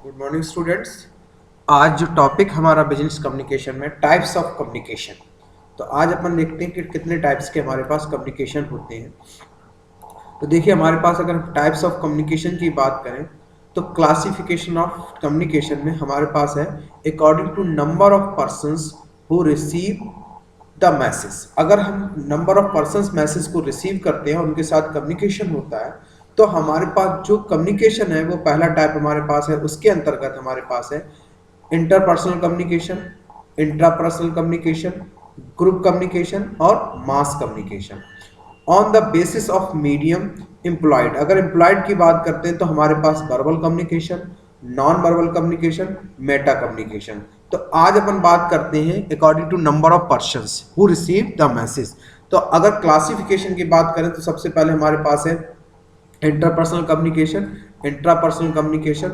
Good morning students. आज जो topic हमारा बिजनेस कम्युनिकेशन में टाइप्स ऑफ कम्युनिकेशन, तो आज अपन देखते हैं कि कितने टाइप्स के हमारे पास कम्युनिकेशन होते हैं। तो देखिए हमारे पास अगर टाइप्स ऑफ कम्युनिकेशन की बात करें तो क्लासिफिकेशन ऑफ कम्युनिकेशन में हमारे पास है according to number of persons who receive the message. अगर हम नंबर ऑफ पर्संस मैसेज को रिसीव करते हैं और उनके साथ कम्युनिकेशन होता है तो हमारे पास जो कम्युनिकेशन है वो पहला टाइप हमारे पास है। उसके अंतर्गत हमारे पास है interpersonal communication, intrapersonal communication, group communication और mass communication on the basis of medium employed. अगर एम्प्लॉयड की बात करते हैं तो हमारे पास verbal communication, non verbal communication, meta communication. तो आज अपन बात करते हैं according to number of persons who receive the message. तो अगर क्लासिफिकेशन की बात करें तो सबसे पहले हमारे पास है interpersonal communication, intrapersonal communication,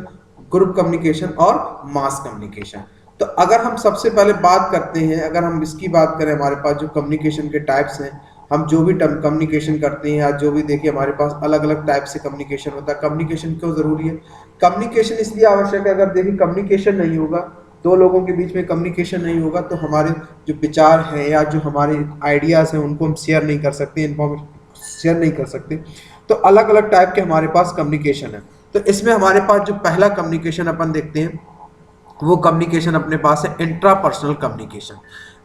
group communication और मास कम्युनिकेशन। तो अगर हम सबसे पहले बात करते हैं, अगर हम इसकी बात करें हमारे पास जो कम्युनिकेशन के टाइप्स हैं, हम जो भी कम्युनिकेशन करते हैं या जो भी देखिए हमारे पास अलग अलग टाइप से कम्युनिकेशन होता है। कम्युनिकेशन क्यों जरूरी है? कम्युनिकेशन इसलिए आवश्यक है, अगर देखिए कम्युनिकेशन नहीं होगा, दो लोगों के बीच में कम्युनिकेशन नहीं होगा तो हमारे जो विचार हैं या जो हमारे आइडियाज हैं उनको हम शेयर नहीं कर सकते, इन्फॉर्मेशन शेयर नहीं कर सकते। तो अलग अलग टाइप के हमारे पास कम्युनिकेशन है। तो इसमें हमारे पास जो पहला कम्युनिकेशन अपन देखते हैं वो कम्युनिकेशन अपने पास है इंट्रापर्सनल कम्युनिकेशन।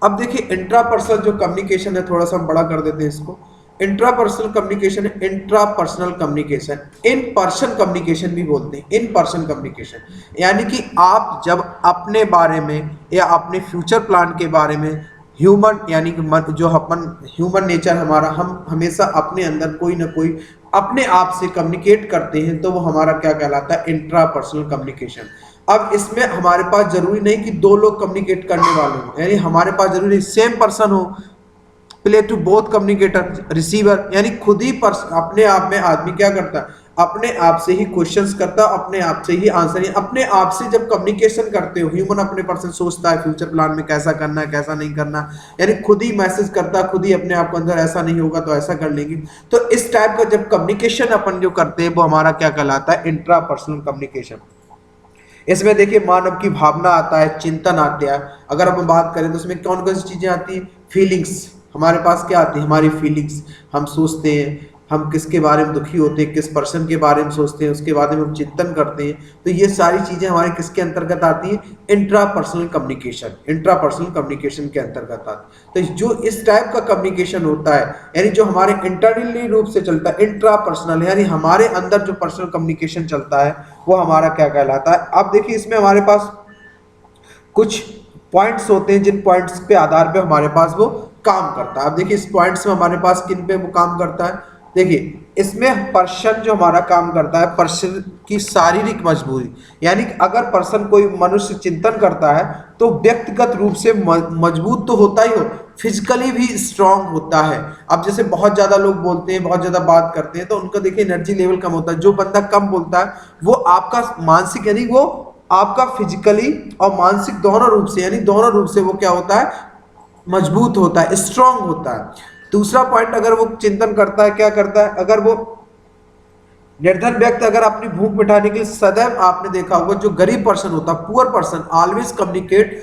अब देखिए इंट्रापर्सनल जो कम्युनिकेशन है, थोड़ा सा हम बड़ा कर देते हैं इसको। इंट्रापर्सनल कम्युनिकेशन है intrapersonal communication, in person communication भी बोलते हैं। इन पर्सन कम्युनिकेशन यानी कि आप जब अपने बारे में या अपने फ्यूचर प्लान के बारे में ह्यूमन यानी कि जो अपन ह्यूमन नेचर हमारा, हम हमेशा अपने अंदर कोई ना कोई अपने आप से कम्युनिकेट करते हैं, तो वो हमारा क्या कहलाता है? Intrapersonal communication. अब इसमें हमारे पास जरूरी नहीं कि दो लोग कम्युनिकेट करने वाले हो, यानी हमारे पास जरूरी सेम पर्सन हो, play to both communicator receiver, यानी खुद ही अपने आप में आदमी क्या करता है? अपने आप से ही क्वेश्चंस करता है, अपने आप से ही आंसर, अपने आप से जब कम्युनिकेशन करते हो ह्यूमन अपने पर्सन सोचता है फ्यूचर प्लान में कैसा करना है कैसा नहीं करना, यानी खुद ही मैसेज करता है, खुद ही अपने आप को अंदर ऐसा नहीं होगा तो ऐसा कर लेंगे। तो इस टाइप का जब कम्युनिकेशन अपन जो करते हैं वो हमारा क्या कहलाता है? Intra personal communication. इसमें देखिए मानव की भावना आता है, चिंतन आता है। अगर हम बात करें तो इसमें कौन कौन सी चीजें आती हैं? फीलिंग्स हमारे पास क्या आती है? हमारी फीलिंग्स, हम सोचते हैं हम किसके बारे में दुखी होते हैं, किस पर्सन के बारे में सोचते हैं, उसके बारे में हम चिंतन करते हैं। तो ये सारी चीजें हमारे किसके अंतर्गत आती हैं? इंट्रापर्सनल कम्युनिकेशन, इंट्रापर्सनल कम्युनिकेशन के अंतर्गत आती है। तो जो इस टाइप का कम्युनिकेशन होता है यानी जो हमारे इंटरनली रूप से चलता है, इंट्रापर्सनल यानी हमारे अंदर जो पर्सनल कम्युनिकेशन चलता है वो हमारा क्या कहलाता है? अब देखिए इसमें हमारे पास कुछ पॉइंट्स होते हैं जिन पॉइंट्स पे आधार पे हमारे पास वो काम करता है। अब देखिए इस पॉइंट्स में हमारे पास किन पे वो काम करता है? देखिए इसमें पर्सन जो हमारा काम करता है, पर्सन की शारीरिक मजबूरी, यानी अगर पर्सन कोई मनुष्य चिंतन करता है तो व्यक्तिगत रूप से मजबूत तो होता ही हो, फिजिकली भी स्ट्रांग होता है। अब जैसे बहुत ज्यादा लोग बोलते हैं, बहुत ज्यादा बात करते हैं तो उनका देखिए एनर्जी लेवल कम होता है। जो बंदा कम बोलता है वो आपका मानसिक यानी वो आपका फिजिकली और मानसिक दोनों रूप से, यानी दोनों रूप से वो क्या होता है? मजबूत होता है, स्ट्रांग होता है। दूसरा पॉइंट, अगर वो चिंतन करता है, क्या करता है? अगर वो निर्धन व्यक्ति अगर अपनी भूख मिटाने के लिए सदैव, आपने देखा होगा जो गरीब पर्सन होता है, poor person always communicate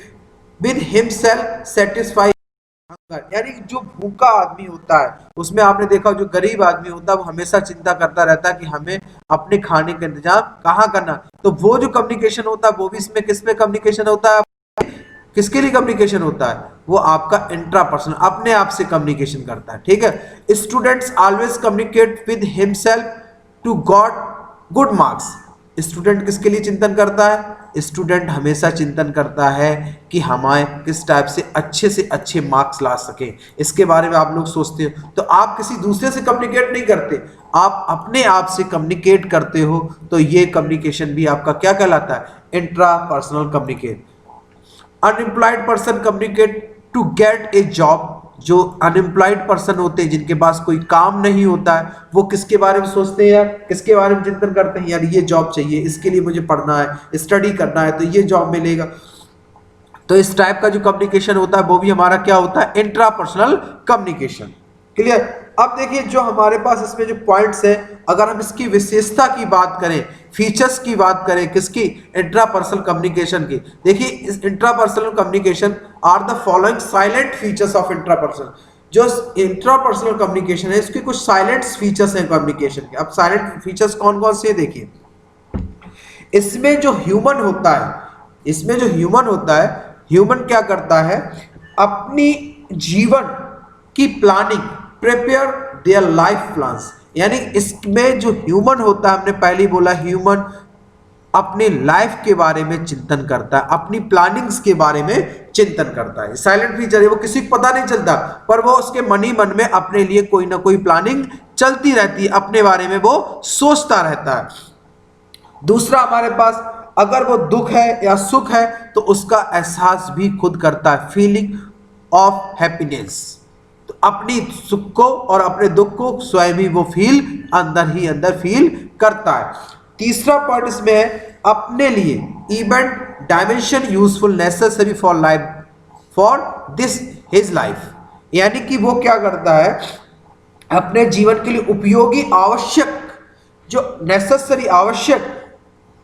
with himself satisfy, यानी जो भूखा आदमी होता है उसमें आपने देखा जो गरीब आदमी होता है वो हमेशा चिंता करता रहता है कि हमें अपने खाने का इंतजाम कहाँ करना। तो वो जो कम्युनिकेशन होता है वो भी इसमें किस पे कम्युनिकेशन होता है? किसके लिए कम्युनिकेशन होता है? वो आपका इंट्रापर्सनल, अपने आप से कम्युनिकेशन करता है। ठीक है। Students always communicate with himself to got good marks. Student किसके लिए चिंतन करता है? स्टूडेंट हमेशा चिंतन करता है कि हमारे किस टाइप से अच्छे मार्क्स ला सके, इसके बारे में आप लोग सोचते हो। तो आप किसी दूसरे से कम्युनिकेट नहीं करते, आप अपने आप से कम्युनिकेट करते हो। तो ये कम्युनिकेशन भी आपका क्या कहलाता है? Intra personal communicate. Unemployed person communicate to get a job. जो अनएम्प्लॉयड पर्सन होते हैं जिनके पास कोई काम नहीं होता है वो किसके बारे में सोचते हैं यार? किसके बारे में चिंतन करते हैं? यार ये जॉब चाहिए, इसके लिए मुझे पढ़ना है, स्टडी करना है तो ये जॉब मिलेगा। तो इस टाइप का जो कम्युनिकेशन होता है वो भी हमारा क्या होता है? Intrapersonal communication. क्लियर? अब देखिए जो हमारे पास इसमें जो पॉइंट्स है, अगर हम इसकी विशेषता की बात करें, फीचर्स की बात करें, किसकी, इंट्रापर्सनल कम्युनिकेशन की, देखिए इस intrapersonal communication are the following silent features of intrapersonal. जो इंट्रापर्सनल कम्युनिकेशन है इसके कुछ साइलेंट फीचर्स हैं कम्युनिकेशन के। अब साइलेंट फीचर्स कौन कौन से देखिए, इसमें जो ह्यूमन होता है, इसमें जो ह्यूमन होता है, ह्यूमन क्या करता है, अपनी जीवन की planning, prepare their life plans, यानी इसमें जो ह्यूमन होता है, हमने पहले ही बोला ह्यूमन अपनी लाइफ के बारे में चिंतन करता है, अपनी प्लानिंग्स के बारे में चिंतन करता है। साइलेंट फीचर है, वो किसी को पता नहीं चलता, पर वो उसके मन ही मन में अपने लिए कोई ना कोई प्लानिंग चलती रहती है, अपने बारे में वो सोचता रहता है। दूसरा हमारे पास, अगर वो दुख है या सुख है तो उसका एहसास भी खुद करता है, फीलिंग ऑफ हैप्पीनेस, तो अपनी सुख को और अपने दुख को स्वयं ही वो फील अंदर ही अंदर फील करता है। तीसरा पॉइंट इसमें है, अपने लिए event dimension useful necessary for life, for this his life, यानी कि वो क्या करता है, अपने जीवन के लिए उपयोगी आवश्यक, जो नेसेसरी आवश्यक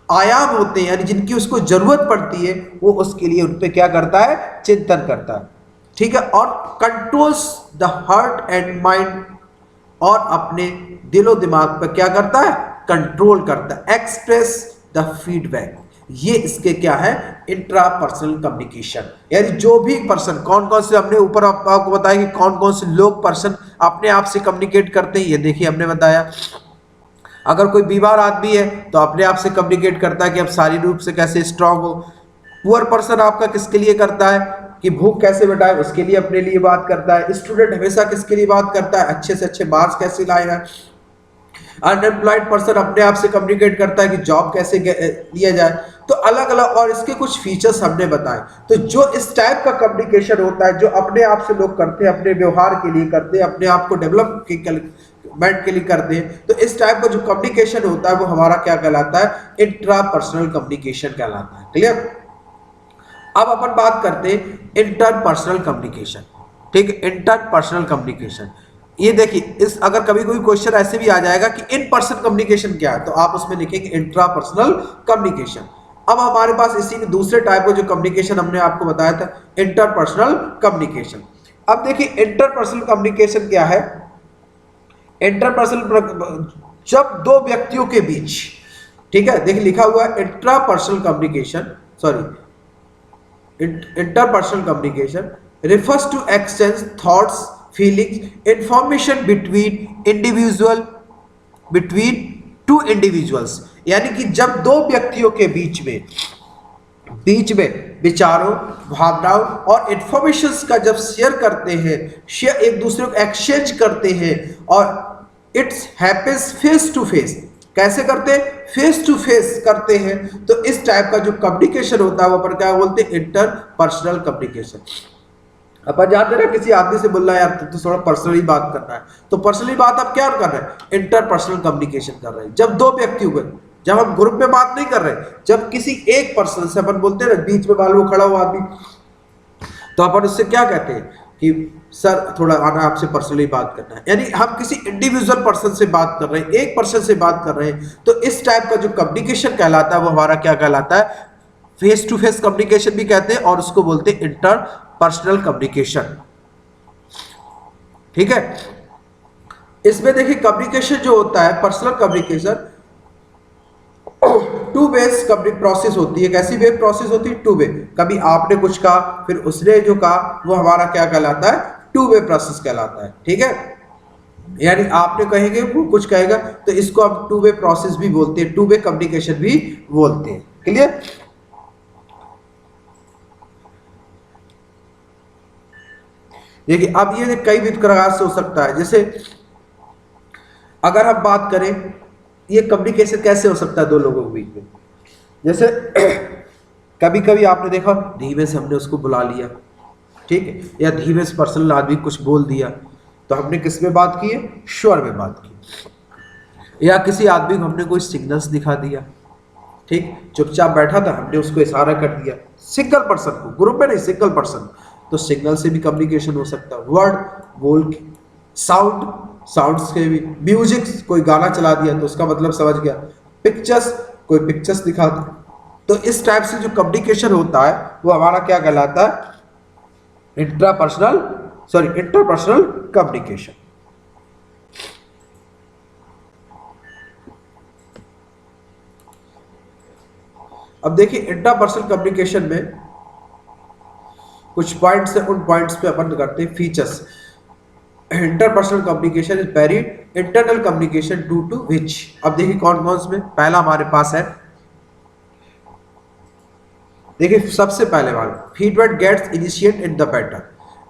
आयाम होते हैं, यानी जिनकी उसको जरूरत पड़ती है, वो उसके लिए उन पे क्या करता है, चिंतन करता है। ठीक है, और controls the heart and mind, और अपने दिलो दिमाग पर क्या करता है, कंट्रोल करता है। एक्सप्रेस द फीडबैक, ये इसके क्या है, इंट्रापर्सनल कम्युनिकेशन, यानी जो भी पर्सन, कौन कौन से हमने ऊपर आपको बताया कि कौन कौन से लोग पर्सन अपने आप से कम्युनिकेट करते हैं, ये देखिए हमने बताया। अगर कोई बीमार आदमी है तो अपने आप से कम्युनिकेट करता है कि अब शारीरिक रूप से कैसे स्ट्रांग हो। पुअर पर्सन आपका किसके लिए करता है कि भूख कैसे मिटाए, उसके लिए अपने लिए बात करता है। स्टूडेंट हमेशा किसके लिए बात करता है, अच्छे से अच्छे मार्क्स कैसे लाएगा। अनएम्प्लॉयड पर्सन अपने आप से कम्युनिकेट करता है कि जॉब कैसे लिया जाए। तो अलग अलग, और इसके कुछ फीचर्स हमने बताए। तो जो इस टाइप का कम्युनिकेशन होता है, जो अपने आप से लोग करते हैं, अपने व्यवहार के लिए करते हैं, अपने आप को डेवलपमेंट के लिए करते हैं, तो इस टाइप का जो कम्युनिकेशन होता है वो हमारा क्या कहलाता है, इंट्रापर्सनल कम्युनिकेशन कहलाता है। क्लियर। अब अपन बात करते हैं इंटरपर्सनल कम्युनिकेशन। ठीक है, इंटरपर्सनल कम्युनिकेशन, ये देखिए, इस अगर कभी कोई क्वेश्चन ऐसे भी आ जाएगा कि इन पर्सन कम्युनिकेशन क्या है, तो आप उसमें लिखेंगे इंट्रापर्सनल कम्युनिकेशन। अब हमारे पास इसी में दूसरे टाइप का जो कम्युनिकेशन हमने आपको बताया था, इंटरपर्सनल कम्युनिकेशन। अब देखिए इंटरपर्सनल कम्युनिकेशन क्या है। इंटरपर्सनल, जब दो व्यक्तियों के बीच, ठीक है, देखिए लिखा हुआ है intrapersonal communication, sorry, interpersonal communication refers to exchange thoughts, feelings, information between two individuals, यानी कि जब दो व्यक्तियों के बीच में विचारों, भावनाओं और इंफॉर्मेशंस का जब शेयर करते हैं, एक दूसरे को एक्सचेंज करते हैं, और it's happens face to face. कैसे करते हैं, फेस टू फेस करते हैं। तो इस टाइप का जो कम्युनिकेशन होता है वो अपन क्या बोलते हैं, इंटरपर्सनल कम्युनिकेशन। अपन जानते हैं ना, किसी आदमी से बोल रहा है यार तो थोड़ा पर्सनली बात करना है, तो पर्सनली बात आप क्या कर रहे हैं, इंटरपर्सनल कम्युनिकेशन कर रहे हैं। जब दो व्यक्ति हुए, जब हम ग्रुप में बात नहीं कर रहे, जब किसी एक पर्सन से अपन बोलते हैं ना, बीच में मान लो खड़ा हुआ आदमी, तो अपन उससे क्या कहते हैं कि सर थोड़ा आना, आपसे पर्सनली बात करना है, यानी हम किसी इंडिविजुअल पर्सन से बात कर रहे हैं, एक पर्सन से बात कर रहे हैं। तो इस टाइप का जो कम्युनिकेशन कहलाता है वो हमारा क्या कहलाता है, फेस टू फेस कम्युनिकेशन भी कहते हैं, और उसको बोलते हैं इंटरपर्सनल कम्युनिकेशन। ठीक है, इसमें देखिए कम्युनिकेशन जो होता है, personal communication two ways process होती है। कैसी वे प्रोसेस होती है, टू वे। कभी आपने कुछ कहा, फिर उसने जो कहा, वो हमारा क्या कहलाता है, टू वे प्रोसेस कहलाता है। ठीक है, यानी आपने कहेंगे, वो कुछ कहेगा, तो इसको हम टू वे प्रोसेस भी बोलते हैं, टू वे कम्युनिकेशन भी बोलते हैं। क्लियर। देखिए अब ये कई भी प्रकार से हो सकता है। जैसे अगर हम बात करें, ये कम्युनिकेशन कैसे हो सकता है दो लोगों के बीच में, जैसे कभी कभी आपने देखा, धीमे से हमने उसको बुला लिया, ठीक है, या धीमे से पर्सनल आदमी कुछ बोल दिया, तो हमने किस में बात की है, श्वर में बात की। या किसी आदमी को हमने कोई सिग्नल्स दिखा दिया, ठीक, चुपचाप बैठा था, हमने उसको इशारा कर दिया, सिंगल पर्सन को, ग्रुप में नहीं, सिंगल पर्सन, तो सिग्नल से भी कम्युनिकेशन हो सकता है। वर्ड बोल, साउंड साउंड्स के भी, म्यूजिक कोई गाना चला दिया तो उसका मतलब समझ गया, पिक्चर्स कोई पिक्चर्स दिखा दी। तो इस टाइप से जो कम्युनिकेशन होता है वो हमारा क्या कहलाता है, इंटरपर्सनल कम्युनिकेशन। अब देखिए इंटरपर्सनल कम्युनिकेशन में कुछ पॉइंट्स है, उन पॉइंट्स पे अपन करते हैं features. Interpersonal communication is very internal communication due to which. अब देखिए कौन कौन से में, पहला हमारे पास है, देखिए सबसे पहले वाला, feedback gets initiate in the pattern.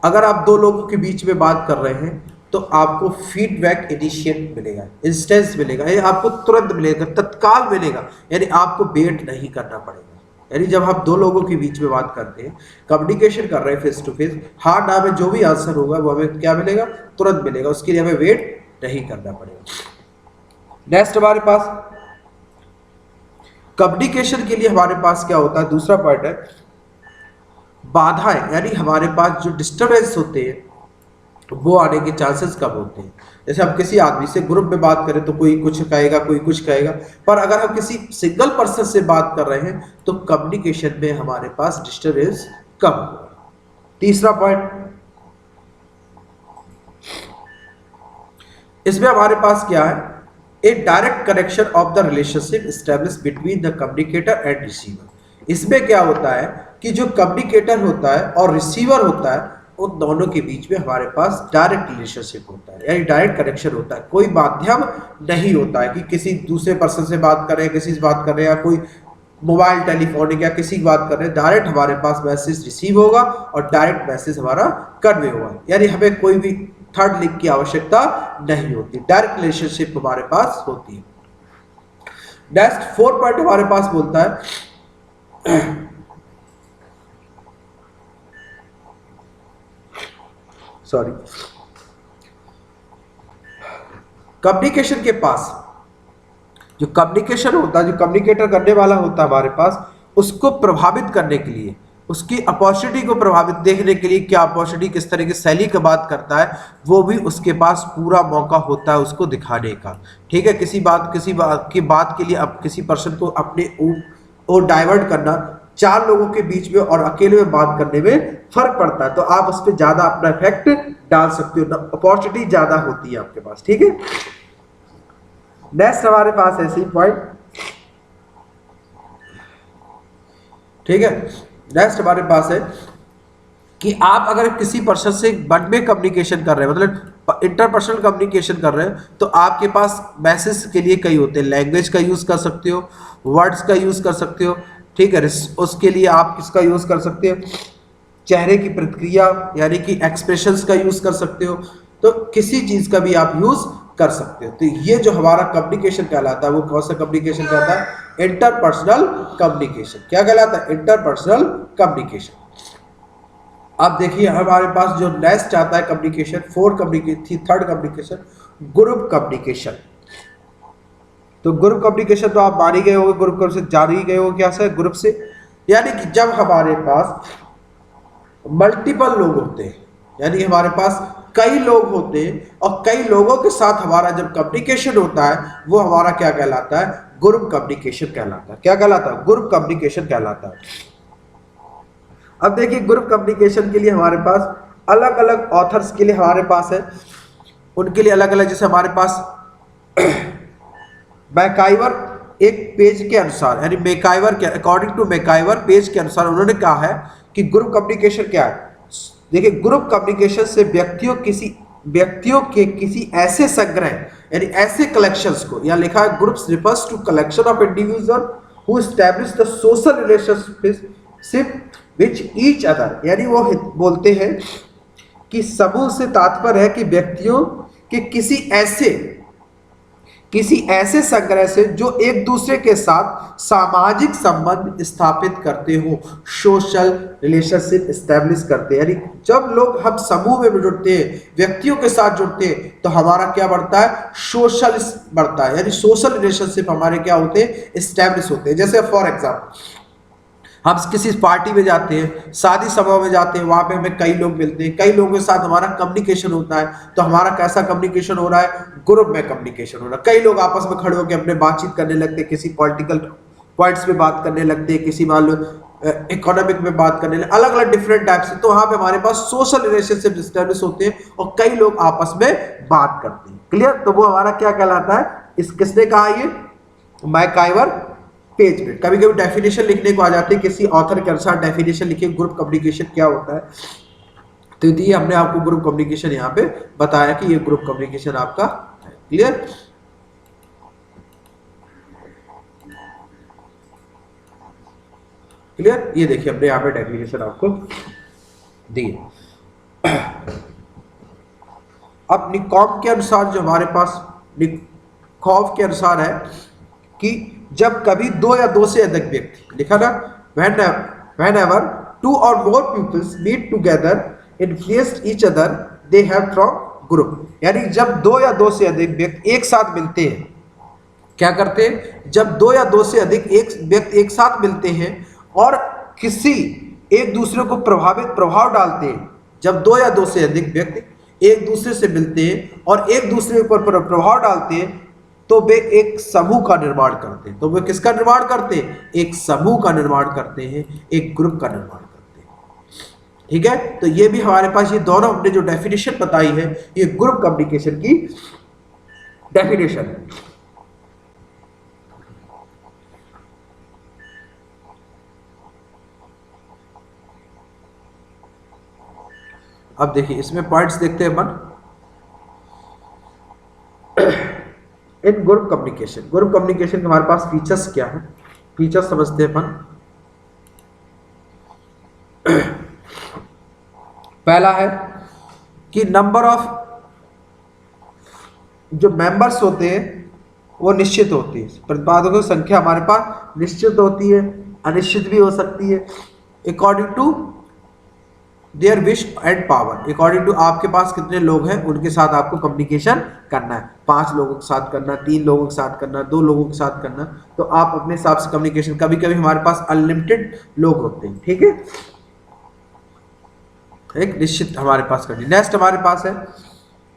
अगर आप दो लोगों के बीच में बात कर रहे हैं तो आपको फीडबैक इनिशिएट मिलेगा, इंस्टेंस मिलेगा, यानी आपको तुरंत मिलेगा, तत्काल मिलेगा, यानी आपको वेट नहीं करना पड़ेगा। यानी जब आप दो लोगों के बीच में बात करते हैं, कम्युनिकेशन कर रहे हैं फेस टू फेस, हाँ ना में जो भी आंसर होगा वो हमें क्या मिलेगा, तुरंत मिलेगा, उसके लिए हमें वेट नहीं करना पड़ेगा। नेक्स्ट हमारे पास कम्युनिकेशन के लिए हमारे पास क्या होता है, दूसरा पॉइंट है बाधाएं, यानी हमारे पास जो डिस्टर्बेंस होते हैं वो आने के चांसेस कम होते हैं। जैसे हम किसी आदमी से ग्रुप में बात करें तो कोई कुछ कहेगा, कोई कुछ कहेगा, पर अगर हम किसी सिंगल पर्सन से बात कर रहे हैं तो कम्युनिकेशन में हमारे पास डिस्टर्बेंस कम होगा। तीसरा पॉइंट, इसमें हमारे पास क्या है, a direct connection of the relationship establish between the communicator and receiver. इसमें क्या होता है कि जो कम्युनिकेटर होता है और रिसीवर होता है उन दोनों के बीच में हमारे पास डायरेक्ट रिलेशनशिप होता है, यानी डायरेक्ट कनेक्शन होता है, कोई माध्यम नहीं होता है कि किसी दूसरे पर्सन से बात कर रहे हैं, किसी से बात कर रहे हैं, या कोई मोबाइल टेलीफोनिक या किसी की बात कर रहे हैं, डायरेक्ट हमारे पास मैसेज रिसीव होगा और डायरेक्ट मैसेज हमारा कन्वे होगा, यानी हमें कोई भी थर्ड लिंक की आवश्यकता नहीं होती, डायरेक्ट रिलेशनशिप हमारे पास होती है। नेक्स्ट फोर्थ पॉइंट हमारे पास बोलता है सॉरी, कम्युनिकेशन के पास जो कम्युनिकेशन होता है, जो कम्युनिकेटर करने वाला होता है हमारे पास, उसको प्रभावित करने के लिए, उसकी अपॉर्चुनिटी को प्रभावित देखने के लिए, क्या अपॉर्चुनिटी किस तरह की शैली की बात करता है, वो भी उसके पास पूरा मौका होता है उसको दिखाने का। ठीक है, किसी बात की बात के लिए अब किसी पर्सन को अपने और डाइवर्ट करना, चार लोगों के बीच में और अकेले में बात करने में फर्क पड़ता है, तो आप उस पर ज्यादा अपना इफेक्ट डाल सकते हो, अपॉर्चुनिटी ज्यादा होती है आपके पास। ठीक है, नेक्स्ट हमारे पास ऐसे ही पॉइंट, ठीक है, नेक्स्ट हमारे पास है कि आप अगर किसी पर्सन से वन वे कम्युनिकेशन कर रहे हैं, मतलब इंटरपर्सनल कम्युनिकेशन कर रहे हैं, तो आपके पास मैसेज के लिए कई होते हैं, लैंग्वेज का यूज कर सकते हो, वर्ड्स का यूज कर सकते हो, ठीक है, उसके लिए आप किसका यूज कर सकते हो, चेहरे की प्रतिक्रिया यानी कि एक्सप्रेशंस का यूज कर सकते हो, तो किसी चीज का भी आप यूज कर सकते हो। तो ये जो हमारा कम्युनिकेशन कहलाता है वो कौन सा कम्युनिकेशन कहलाता है, इंटरपर्सनल कम्युनिकेशन। क्या कहलाता है, इंटरपर्सनल कम्युनिकेशन। अब देखिए हमारे पास जो नेक्स्ट आता है communication, third communication, group communication. तो ग्रुप कम्युनिकेशन तो आप मान ही गए होंगे, ग्रुप कम्युनिकेशन जान ही गए होंगे क्या है ग्रुप से, यानी कि जब हमारे पास मल्टीपल लोग होते हैं, यानी हमारे पास कई लोग होते हैं और कई लोगों के साथ हमारा जब कम्युनिकेशन होता है वो हमारा क्या कहलाता है, ग्रुप कम्युनिकेशन कहलाता है। क्या कहलाता है, ग्रुप कम्युनिकेशन कहलाता है। अब देखिए ग्रुप कम्युनिकेशन के लिए हमारे पास अलग अलग ऑथर्स के लिए हमारे पास है, उनके लिए अलग अलग, जैसे हमारे पास मैकाइवर एक पेज के अनुसार, यानी मैकाइवर के अकॉर्डिंग टू मैकाइवर पेज के अनुसार उन्होंने कहा है कि ग्रुप कम्युनिकेशन क्या है। देखिए ग्रुप कम्युनिकेशन से व्यक्तियों के किसी ऐसे संग्रह यानी ऐसे कलेक्शंस को, यहाँ लिखा है groups refers to collection of individual who establish the social relationship which each other, यानी वो बोलते हैं कि समूह से तात्पर्य है कि व्यक्तियों के किसी ऐसे संग्रह से जो एक दूसरे के साथ सामाजिक संबंध स्थापित करते हो, सोशल रिलेशनशिप एस्टैब्लिश करते हैं। यानी जब लोग हम समूह में जुड़ते हैं, व्यक्तियों के साथ जुड़ते हैं, तो हमारा क्या बढ़ता है, सोशल बढ़ता है, यानी सोशल रिलेशनशिप हमारे क्या होते हैं, एस्टैब्लिश होते हैं। जैसे फॉर एग्जाम्पल हम किसी पार्टी में जाते हैं, शादी सभा में जाते हैं, वहां पे हमें कई लोग मिलते हैं, कई लोगों के साथ हमारा कम्युनिकेशन होता है। तो हमारा कैसा कम्युनिकेशन हो रहा है? ग्रुप में कम्युनिकेशन हो रहा है। कई लोग आपस में खड़े होकर अपने बातचीत करने लगते हैं, किसी पॉलिटिकल पॉइंट्स पे बात करने लगते हैं, किसी मान लो इकोनॉमिक में बात करने लगते, अलग अलग डिफरेंट टाइप से। तो वहां पे हमारे पास सोशल रिलेशनशिप एस्टेब्लिश होते हैं और कई लोग आपस में बात करते हैं। क्लियर? तो वो हमारा क्या कहलाता है? इस किसने कहा? ये मैकआइवर पेज में। कभी कभी डेफिनेशन लिखने को आ जाती है, किसी ऑथर के अनुसार डेफिनेशन लिखिए ग्रुप कम्युनिकेशन क्या होता है। तो ये हमने आपको ग्रुप कम्युनिकेशन यहाँ पे बताया कि ये ग्रुप कम्युनिकेशन आपका है। क्लियर? क्लियर? ये देखिए हमने यहाँ पे डेफिनेशन आपको दी। अब निकॉम के अनुसार, जो हमारे पास निकॉम के अनुसार है कि जब कभी दो या दो से अधिक व्यक्ति, लिखा ना, whenever two or more peoples meet together influence each other they have from group। यानी जब दो या दो से अधिक व्यक्ति एक साथ मिलते हैं, क्या करते हैं? जब दो या दो से अधिक एक व्यक्ति एक साथ मिलते हैं और किसी एक दूसरे को प्रभाव डालते हैं, जब दो या दो से अधिक व्यक्ति एक दूसरे से मिलते हैं और एक दूसरे पर प्रभाव डालते हैं, तो वे एक समूह का निर्माण करते हैं। तो वे किसका निर्माण करते हैं? एक समूह का निर्माण करते हैं, एक ग्रुप का निर्माण करते हैं। ठीक है? तो ये भी हमारे पास, ये दोनों हमने जो डेफिनेशन बताई है, ये ग्रुप कम्युनिकेशन की डेफिनेशन है। अब देखिए इसमें पॉइंट्स देखते हैं अपन। इन ग्रुप कम्युनिकेशन, ग्रुप कम्युनिकेशन के हमारे पास फीचर्स क्या है? फीचर्स समझते हैं अपन। पहला है कि नंबर ऑफ जो मेंबर्स होते हैं वो निश्चित होती है। प्रतिपादकों की संख्या हमारे पास निश्चित होती है, अनिश्चित भी हो सकती है, according to their wish and power. According to आपके पास कितने लोग हैं उनके साथ आपको कम्युनिकेशन करना है। 5 लोगों के साथ करना, 3 लोगों के साथ करना, 2 लोगों के साथ करना, तो आप अपने हिसाब से कम्युनिकेशन। कभी कभी हमारे पास अनलिमिटेड लोग होते हैं। ठीक है? एक निश्चित हमारे पास करनी। नेक्स्ट हमारे पास है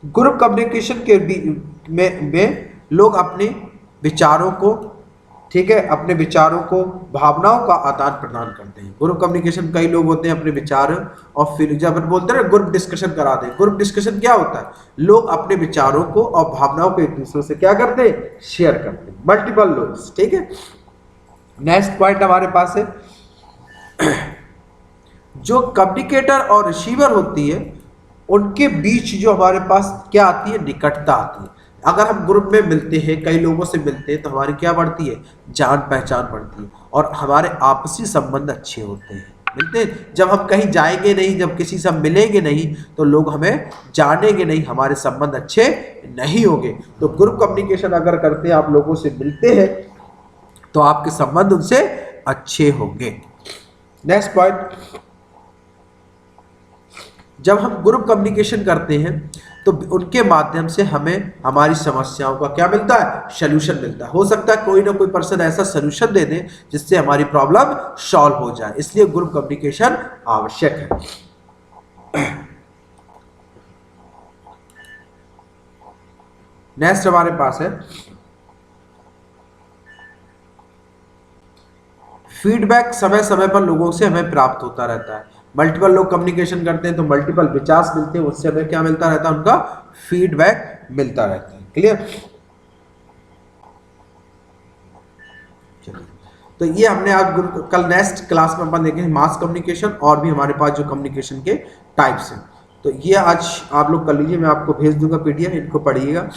ग्रुप कम्युनिकेशन के में लोग अपने विचारों को, ठीक है, अपने विचारों को, भावनाओं का आदान प्रदान करते हैं। ग्रुप कम्युनिकेशन कई लोग होते हैं अपने विचार और फिर जब अपन बोलते हैं ना ग्रुप डिस्कशन करा दें, ग्रुप डिस्कशन क्या होता है? लोग अपने विचारों को और भावनाओं को एक दूसरे से क्या करते हैं? शेयर करते हैं, मल्टीपल लोग। ठीक है? नेक्स्ट पॉइंट हमारे पास है जो कम्युनिकेटर और रिसीवर होती है उनके बीच जो हमारे पास क्या आती है? निकटता आती है। अगर हम ग्रुप में मिलते हैं, कई लोगों से मिलते हैं, तो हमारी क्या बढ़ती है? जान पहचान बढ़ती है और हमारे आपसी संबंध अच्छे होते हैं। मिलते हैं, जब हम कहीं जाएंगे नहीं, जब किसी से हम मिलेंगे नहीं, तो लोग हमें जानेंगे नहीं, हमारे संबंध अच्छे नहीं होंगे। तो ग्रुप कम्युनिकेशन अगर करते हैं, आप लोगों से मिलते हैं, तो आपके संबंध उनसे अच्छे होंगे। नेक्स्ट पॉइंट, जब हम ग्रुप कम्युनिकेशन करते हैं तो उनके माध्यम से हमें हमारी समस्याओं का क्या मिलता है? सलूशन मिलता है। हो सकता है कोई ना कोई पर्सन ऐसा सलूशन दे दे जिससे हमारी प्रॉब्लम सॉल्व हो जाए, इसलिए ग्रुप कम्युनिकेशन आवश्यक है। नेक्स्ट हमारे पास है फीडबैक। समय समय पर लोगों से हमें प्राप्त होता रहता है। मल्टीपल लोग कम्युनिकेशन करते हैं तो मल्टीपल विचार मिलते हैं, उससे हमें क्या मिलता रहता है? उनका फीडबैक मिलता रहता है। क्लियर? चलिए, तो ये हमने आज कल नेक्स्ट क्लास में अपन देखेंगे मास कम्युनिकेशन और भी हमारे पास जो कम्युनिकेशन के टाइप्स हैं। तो ये आज आप लोग कर लीजिए, मैं आपको भेज दूंगा पीडीएफ, इनको पढ़िएगा।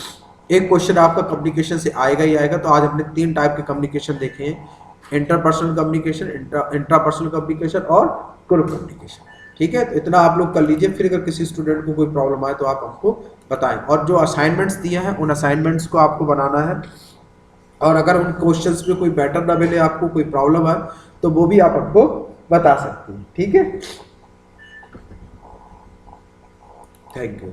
एक क्वेश्चन आपका कम्युनिकेशन से आएगा ही आएगा। तो आज हमने 3 टाइप के कम्युनिकेशन देखे हैं, इंटरपर्सनल कम्युनिकेशन, इंट्रापर्सनल कम्युनिकेशन और ग्रुप कम्युनिकेशन। ठीक है? तो इतना आप लोग कर लीजिए, फिर अगर किसी स्टूडेंट को कोई प्रॉब्लम आए तो आप हमको बताएं। और जो असाइनमेंट्स दिए हैं उन असाइनमेंट्स को आपको बनाना है, और अगर उन क्वेश्चंस में कोई पैटर्न ना मिले, आपको कोई प्रॉब्लम है, तो वो भी आप हमको बता सकते हैं। ठीक है? Thank you.